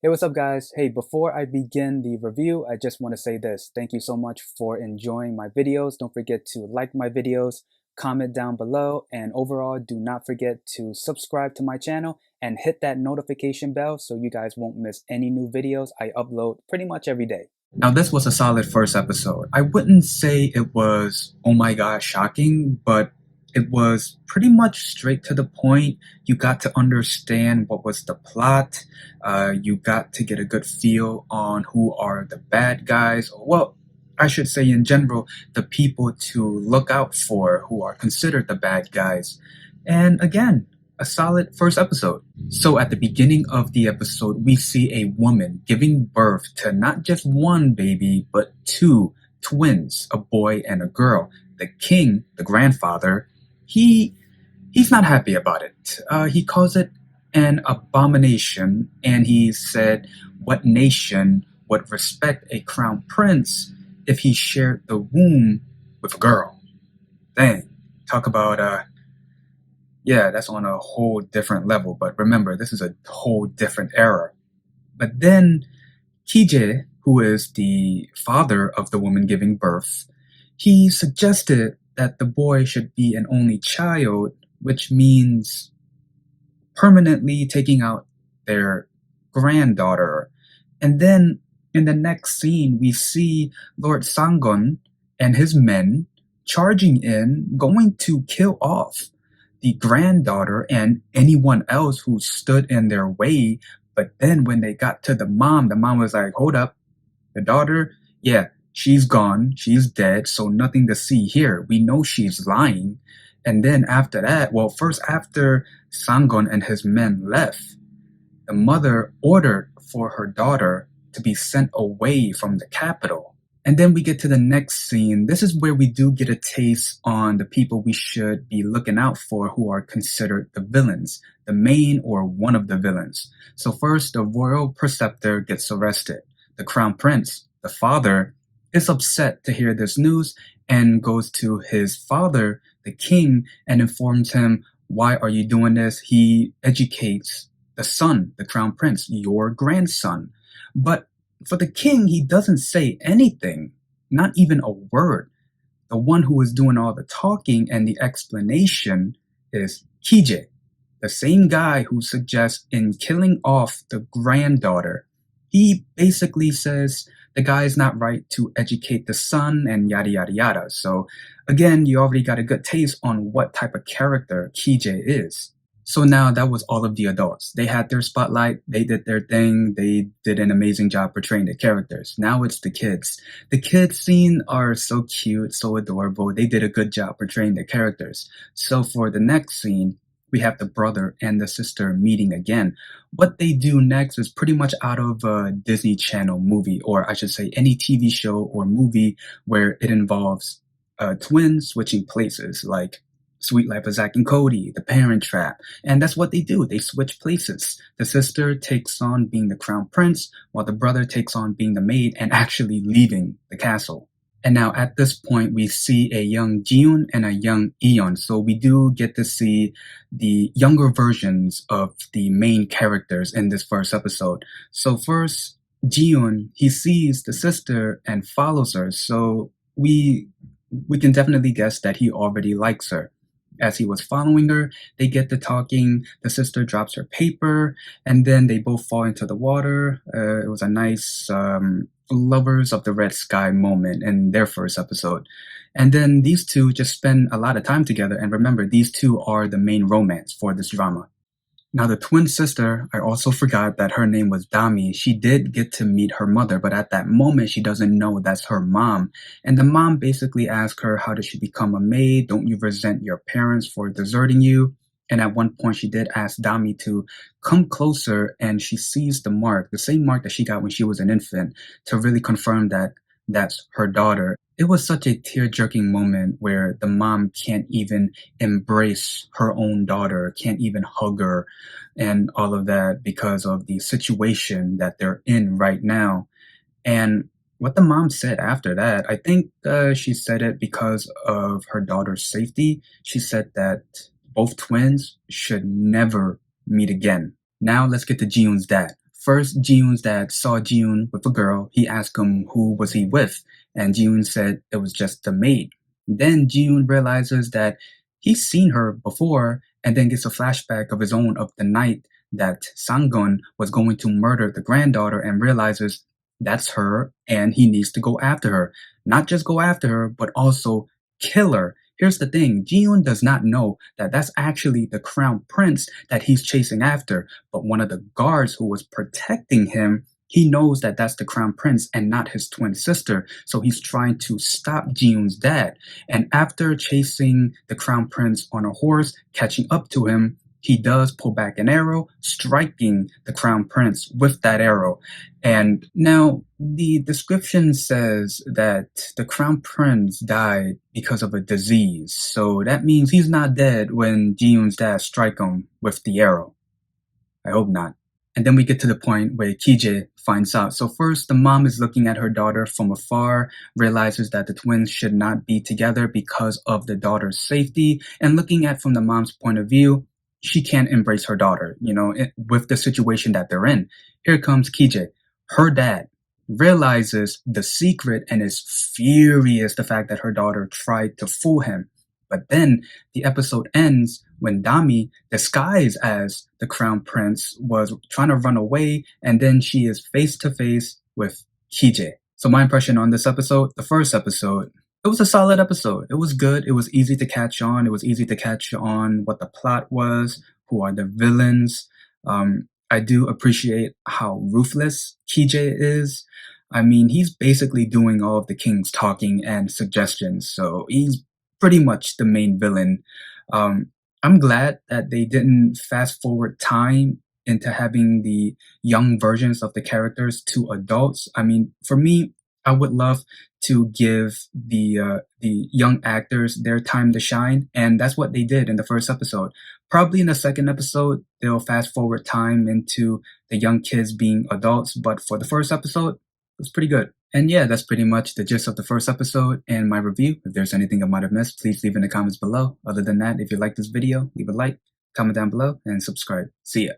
Hey, what's up, guys? Hey, before I begin the review, I just want to say this. Thank you so much for enjoying my videos. Don't forget to like my videos, comment down below, and overall, do not forget to subscribe to my channel and hit that notification bell so you guys won't miss any new videos I upload pretty much every day. Now, this was a solid first episode. I wouldn't say it was, oh my gosh, shocking, but it was pretty much straight to the point. You got to understand what was the plot. You got to get a good feel on who are the bad guys. Well, I should say in general, the people to look out for who are considered the bad guys. And again, a solid first episode. So at the beginning of the episode, we see a woman giving birth to not just one baby, but two twins, a boy and a girl. The king, the grandfather, he's not happy about it. He calls it an abomination, and he said, "What nation would respect a crown prince if he shared the womb with a girl?" Dang, talk about yeah, that's on a whole different level. But remember, this is a whole different era. But then KiJae, who is the father of the woman giving birth, he suggested that the boy should be an only child, which means permanently taking out their granddaughter. And then in the next scene, we see Lord Sangon and his men charging in, going to kill off the granddaughter and anyone else who stood in their way. But then when they got to the mom was like, hold up, the daughter, yeah, she's gone, she's dead, so nothing to see here. We know she's lying. And then after that, well, first after Sangon and his men left, the mother ordered for her daughter to be sent away from the capital. And then we get to the next scene. This is where we do get a taste on the people we should be looking out for who are considered the villains, the main or one of the villains. So first, the royal preceptor gets arrested. The crown prince, the father, is upset to hear this news and goes to his father, the king, and informs him, why are you doing this? He educates the son, the crown prince, your grandson. But for the king, he doesn't say anything, not even a word. The one who is doing all the talking and the explanation is KiJae, the same guy who suggests in killing off the granddaughter. He basically says the guy is not right to educate the son and yada yada yada. So again, you already got a good taste on what type of character KiJae is. So now that was all of the adults. They had their spotlight, they did their thing, they did an amazing job portraying the characters. Now it's the kids. The kids scene are so cute, so adorable. They did a good job portraying the characters. So for the next scene, we have the brother and the sister meeting again. What they do next is pretty much out of a Disney Channel movie, or I should say any TV show or movie where it involves twins switching places, like Sweet Life of Zack and Cody, The Parent Trap. And that's what they do. They switch places. The sister takes on being the crown prince, while the brother takes on being the maid and actually leaving the castle. And now at this point, we see a young JiWoon and a young Eon. So we do get to see the younger versions of the main characters in this first episode. So first, JiWoon, he sees the sister and follows her. So we can definitely guess that he already likes her. As he was following her, they get to talking. The sister drops her paper, and then they both fall into the water. It was a nice lovers of the red sky moment in their first episode. And then these two just spend a lot of time together. And remember, these two are the main romance for this drama. Now, the twin sister, I also forgot that her name was Dami. She did get to meet her mother, but at that moment, she doesn't know that's her mom. And the mom basically asks her, how did she become a maid? Don't you resent your parents for deserting you? And at one point, she did ask Dami to come closer, and she sees the mark, the same mark that she got when she was an infant, to really confirm that that's her daughter. It was such a tear-jerking moment where the mom can't even embrace her own daughter, can't even hug her, and all of that because of the situation that they're in right now. And what the mom said after that, I think she said it because of her daughter's safety. She said that both twins should never meet again. Now let's get to Jiwoon's dad. First, Jiwoon's dad saw Jiwoon with a girl. He asked him who was he with, and Jiwoon said it was just the maid. Then Jiwoon realizes that he's seen her before, and then gets a flashback of his own of the night that Sanggun was going to murder the granddaughter, and realizes that's her, and he needs to go after her. Not just go after her, but also kill her. Here's the thing, Jiwoon does not know that that's actually the crown prince that he's chasing after, but one of the guards who was protecting him, he knows that that's the crown prince and not his twin sister, so he's trying to stop Jiwoon's dad. And after chasing the crown prince on a horse, catching up to him, he does pull back an arrow, striking the crown prince with that arrow. And now the description says that the crown prince died because of a disease. So that means he's not dead when Jiwoon's dad strike him with the arrow. I hope not. And then we get to the point where KiJae finds out. So first, the mom is looking at her daughter from afar, realizes that the twins should not be together because of the daughter's safety. And looking at from the mom's point of view, she can't embrace her daughter, with the situation that they're in. Here comes KiJae. Her dad realizes the secret and is furious the fact that her daughter tried to fool him. But then the episode ends when Dami, disguised as the crown prince, was trying to run away, and then she is face to face with KiJae. So my impression on this episode, the first episode, it was a solid episode. It was good. It was easy to catch on. It was easy to catch on what the plot was, who are the villains. I do appreciate how ruthless KiJae is. I mean, he's basically doing all of the king's talking and suggestions, so he's pretty much the main villain. I'm glad that they didn't fast forward time into having the young versions of the characters to adults. I mean, for me, I would love to give the young actors their time to shine, and that's what they did in the first episode. Probably in the second episode, they'll fast forward time into the young kids being adults, but for the first episode, it was pretty good. And yeah, that's pretty much the gist of the first episode and my review. If there's anything I might have missed, please leave in the comments below. Other than that, if you like this video, leave a like, comment down below, and subscribe. See ya.